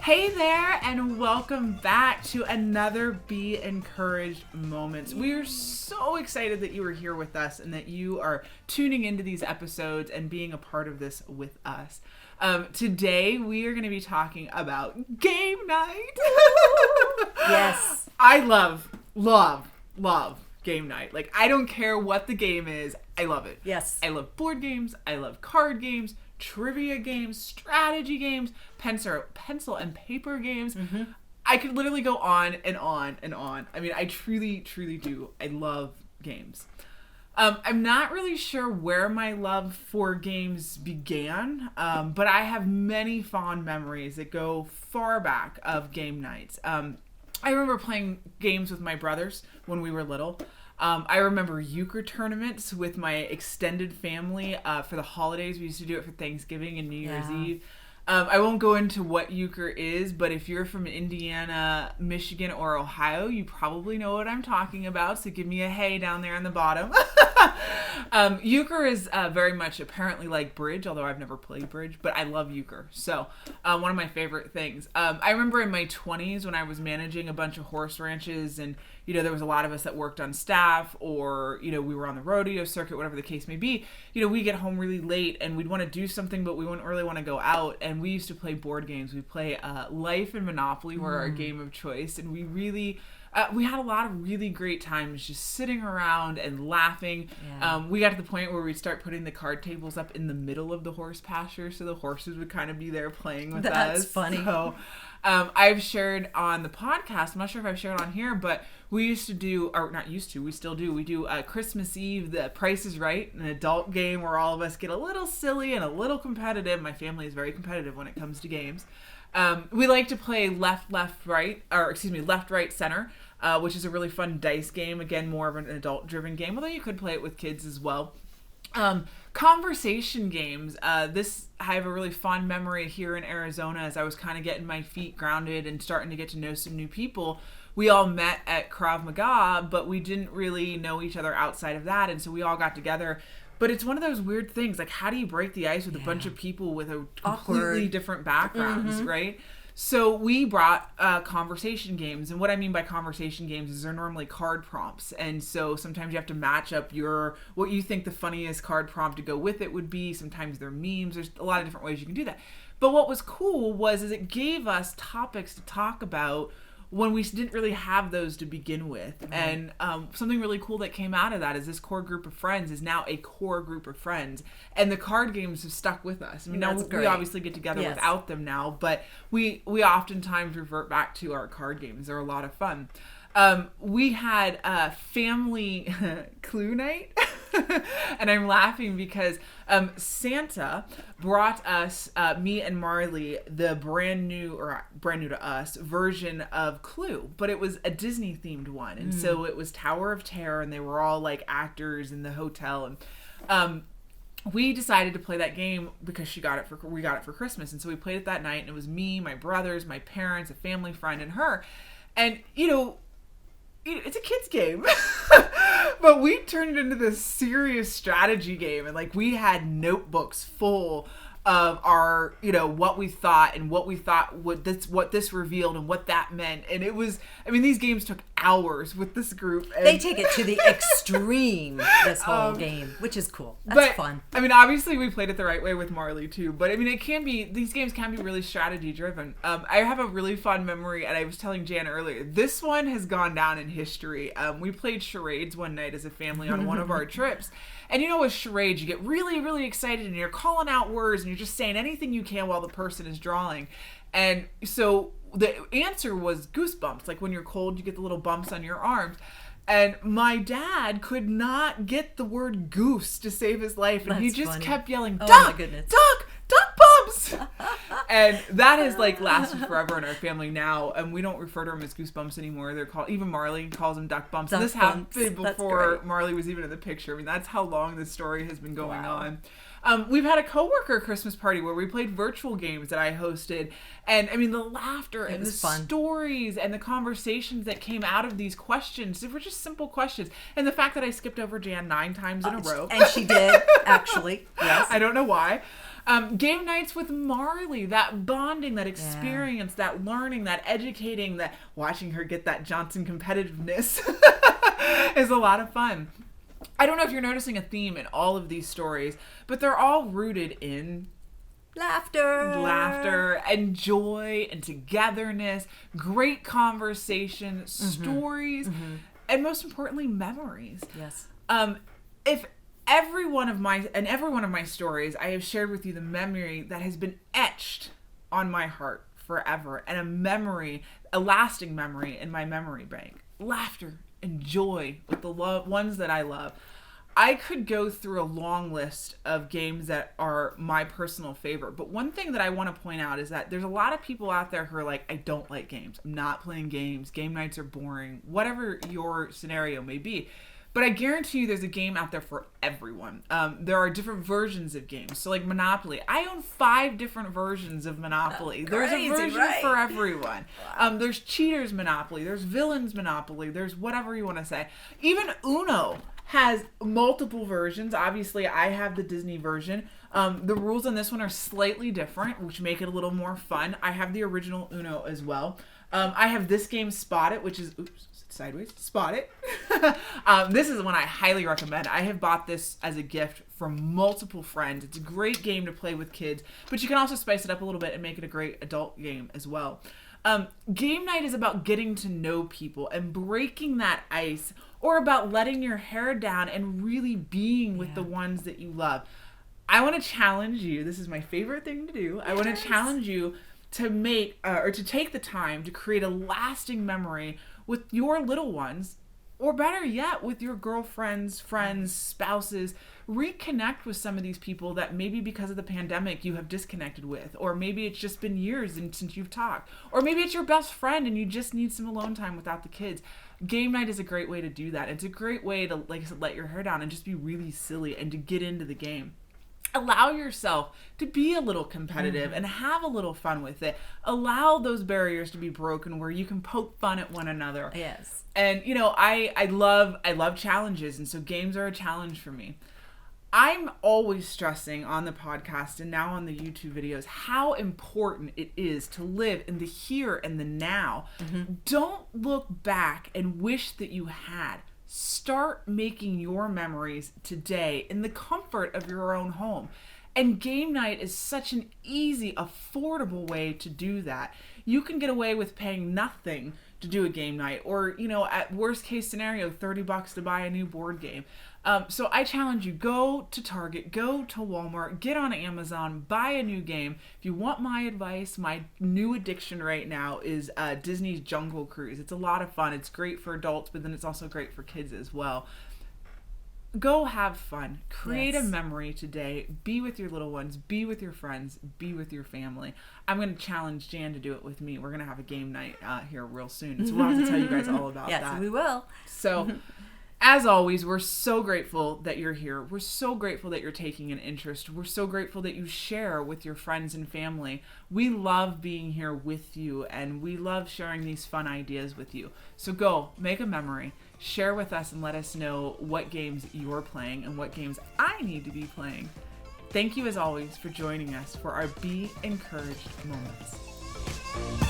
Hey there, and welcome back to another Be Encouraged Moments. We are so excited that you are here with us and that you are tuning into these episodes and being a part of this with us. Today, we are going to be talking about game night. Yes. I love game night. Like, I don't care what the game is. I love it. Yes. I love board games. I love card games, trivia games, strategy games, pencil and paper games. Mm-hmm. I could literally go on and on and on. I mean, I truly do. I love games. I'm not really sure where my love for games began, but I have many fond memories that go far back of game nights. I remember playing games with my brothers when we were little. I remember euchre tournaments with my extended family for the holidays. We used to do it for Thanksgiving and New Year's Eve. I won't go into what euchre is, but if you're from Indiana, Michigan, or Ohio, you probably know what I'm talking about. So give me a hey down there on the bottom. Euchre is very much apparently like bridge, although I've never played bridge, but I love euchre. So one of my favorite things. I remember in my 20s when I was managing a bunch of horse ranches and, you know, there was a lot of us that worked on staff or, you know, we were on the rodeo circuit, whatever the case may be. You know, we get home really late and we'd want to do something, but we wouldn't really want to go out. And we used to play board games. We play Life and Monopoly were our game of choice. And we really... we had a lot of really great times just sitting around and laughing. Yeah. We got to the point where we'd start putting the card tables up in the middle of the horse pasture so the horses would kind of be there playing with us. That's funny. So, I've shared on the podcast, I'm not sure if I've shared on here, but we used to do, or not used to, we still do, we do Christmas Eve, The Price is Right, an adult game where all of us get a little silly and a little competitive. My family is very competitive when it comes to games. We like to play left, right, center, which is a really fun dice game. Again, more of an adult-driven game, although you could play it with kids as well. Conversation games. I have a really fond memory here in Arizona as I was kind of getting my feet grounded and starting to get to know some new people. We all met at Krav Maga, but we didn't really know each other outside of that, and so we all got together. But it's one of those weird things, like how do you break the ice with a bunch of people with a completely different backgrounds, right? So we brought conversation games, and what I mean by conversation games is they're normally card prompts, and so sometimes you have to match up what you think the funniest card prompt to go with it would be. Sometimes they're memes. There's a lot of different ways you can do that. But what was cool is it gave us topics to talk about when we didn't really have those to begin with. Mm-hmm. And something really cool that came out of that is this core group of friends is now a core group of friends. And the card games have stuck with us. I mean, we obviously get together without them now, but we oftentimes revert back to our card games. They're a lot of fun. We had a family clue night. And I'm laughing because Santa brought us, me and Marley, the brand new to us version of Clue, but it was a Disney themed one. And so it was Tower of Terror and they were all like actors in the hotel. And we decided to play that game because we got it for Christmas. And so we played it that night and it was me, my brothers, my parents, a family friend, and her. And, it's a kid's game, but we turned it into this serious strategy game. And like we had notebooks full of our, what we thought and what this revealed and what that meant. And it was, these games took hours with this group. And they take it to the extreme, this whole game, which is cool. That's fun. Obviously we played it the right way with Marley too, but these games can be really strategy driven. I have a really fun memory, and I was telling Jan earlier, this one has gone down in history. We played charades one night as a family on one of our trips. And with charades, you get really, really excited and you're calling out words and you're just saying anything you can while the person is drawing. And so the answer was goosebumps. Like when you're cold, you get the little bumps on your arms. And my dad could not get the word goose to save his life. And he just kept yelling, duck, duck bumps. And that has lasted forever in our family now. And we don't refer to them as goosebumps anymore. They're called, even Marley calls them duck bumps. And this happened before Marley was even in the picture. That's how long this story has been going on. We've had a coworker Christmas party where we played virtual games that I hosted. And the laughter and the stories and the conversations that came out of these questions, they were just simple questions. And the fact that I skipped over Jan 9 times in a row. And she did, actually. Yes. I don't know why. Game nights with Marley, that bonding, that experience, that learning, that educating, that watching her get that Johnson competitiveness is a lot of fun. I don't know if you're noticing a theme in all of these stories, but they're all rooted in laughter and joy and togetherness, great conversation, stories, and most importantly, memories. Yes. If every one of my stories, I have shared with you the memory that has been etched on my heart forever, and a lasting memory in my memory bank. Laughter and joy with the ones that I love. I could go through a long list of games that are my personal favorite, but one thing that I want to point out is that there's a lot of people out there who are like, I don't like games. I'm not playing games. Game nights are boring. Whatever your scenario may be. But I guarantee you there's a game out there for everyone. There are different versions of games. So like Monopoly. I own 5 different versions of Monopoly. There's a version for everyone. Wow. There's Cheaters Monopoly. There's Villains Monopoly. There's whatever you want to say. Even Uno has multiple versions. Obviously, I have the Disney version. The rules on this one are slightly different, which make it a little more fun. I have the original Uno as well. I have this game Spot It, which is... sideways. Spot It. This is one I highly recommend. I have bought this as a gift from multiple friends. It's a great game to play with kids, but you can also spice it up a little bit and make it a great adult game as well. Game night is about getting to know people and breaking that ice, or about letting your hair down and really being with the ones that you love. I want to challenge you. This is my favorite thing to do. I want to challenge you to make or to take the time to create a lasting memory with your little ones, or better yet, with your girlfriends, friends, spouses. Reconnect with some of these people that maybe because of the pandemic you have disconnected with, or maybe it's just been years since you've talked, or maybe it's your best friend and you just need some alone time without the kids. Game night is a great way to do that. It's a great way to, like I said, let your hair down and just be really silly and to get into the game. Allow yourself to be a little competitive and have a little fun with it. Allow those barriers to be broken where you can poke fun at one another. Yes. And you know, I love challenges, and so games are a challenge for me. I'm always stressing on the podcast and now on the YouTube videos how important it is to live in the here and the now. Don't look back and wish that you had. Start making your memories today in the comfort of your own home. And game night is such an easy, affordable way to do that. You can get away with paying nothing to do a game night, or, you know, at worst case scenario, $30 to buy a new board game. So I challenge you, go to Target, go to Walmart, get on Amazon, buy a new game. If you want my advice, my new addiction right now is Disney's Jungle Cruise. It's a lot of fun. It's great for adults, but then it's also great for kids as well. Go have fun. Create a memory today. Be with your little ones. Be with your friends. Be with your family. I'm going to challenge Jan to do it with me. We're going to have a game night here real soon. So we'll have to tell you guys all about that. Yes, we will. So... as always, we're so grateful that you're here. We're so grateful that you're taking an interest. We're so grateful that you share with your friends and family. We love being here with you, and we love sharing these fun ideas with you. So go, make a memory, share with us, and let us know what games you're playing and what games I need to be playing. Thank you, as always, for joining us for our Be Encouraged moments.